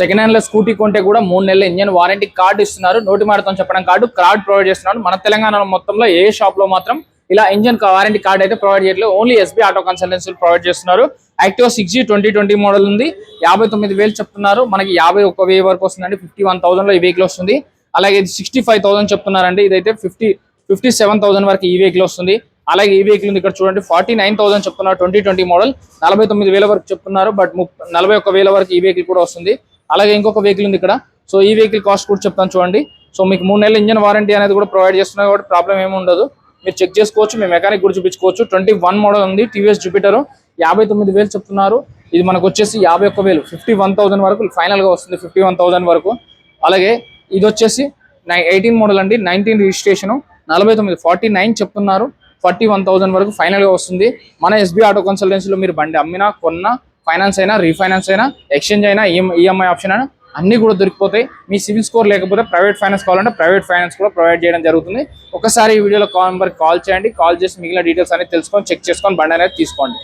Second hand లో scooty కొంటే కూడా 3 నెలల ఇంజన్ వారంటీ కార్డు ఇస్తున్నారు. నోటి మాటతో చెప్పడం కార్డు ప్రొవైడ్ చేస్తున్నారు. మన తెలంగాణ మొత్తంలో ఏ షాప్ లో మాత్రం ఇలా ఇంజన్ వారంటీ కార్డ్ అయితే ప్రొవైడ్ చేయట్లేదు. Only SB auto consultancy provide చేస్తున్నారు. యాక్టివా 6G 2020 మోడల్ ఉంది. 59,000 చెప్తున్నారు. మనకి 51,000 వరకు వస్తుందండి. 51,000 లో ఈ వెహికల్ వస్తుంది. అలాగే ఇది 65,000 చెప్తున్నారండి. ఇదైతే 57,000 వరకు ఈ వెహికల్ వస్తుంది. అలాగే ఈ వెహికల్ ఇక్కడ చూడండి 49,000 చెప్తున్నారు. 2020 మోడల్ 49,000 వరకు చెప్తున్నారు. బట్ 41,000 వరకు ఈ వెహికల్ కూడా వస్తుంది. అలాగే ఇంకొక వెహికల్ ఉంది ఇక్కడ. సో ఈ వెహికల్ కాస్ట్ కూడా చెప్తాను చూడండి. సో మీకు 3 నెలల ఇంజన్ వారంటీ అనేది కూడా ప్రొవైడ్ చేస్తున్నారు కాబట్టి ప్రాబ్లం ఏమి ఉండదు. మీరు చెక్ చేసుకోవచ్చు. మీ మెకానిక్ కూడా చూపించుకోవచ్చు. 21 మోడల్ ఉంది. టీవీఎస్ జూపిటర్ 59,000 చెప్తున్నారు. ఇది మనకు వచ్చేసి 51,000 51,000 వరకు ఫైనల్ గా వస్తుంది. 51,000 వరకు. అలాగే ఇది వచ్చేసి 18 మోడల్ అండి. 19 రిజిస్ట్రేషన్ 49 చెప్తున్నారు. 41,000 వరకు ఫైనల్ గా వస్తుంది. మన ఎస్బీ ఆటో కన్సల్టెన్సీలో మీరు బండి అమ్మినా కొన్నా ఫైనాన్స్ అయినా రీఫైనాన్స్ అయినా ఎక్స్చేంజ్ అయినా ఈఎంఐ ఆప్షన్ అయినా అన్ని కూడా దొరికిపోతాయి. మీ సివిల్ స్కోర్ లేకపోతే ప్రైవేట్ ఫైనాన్స్ కావాలంటే ప్రైవేట్ ఫైనాన్స్ కూడా ప్రొవైడ్ చేయడం జరుగుతుంది. ఒకసారి ఈ వీడియోలో కాల్ నెంబర్కి కాల్ చేయండి. కాల్ చేసి మిగిలిన డీటెయిల్స్ అనేది తెలుసుకొని చెక్ చేసుకొని బండి అనేది తీసుకోండి.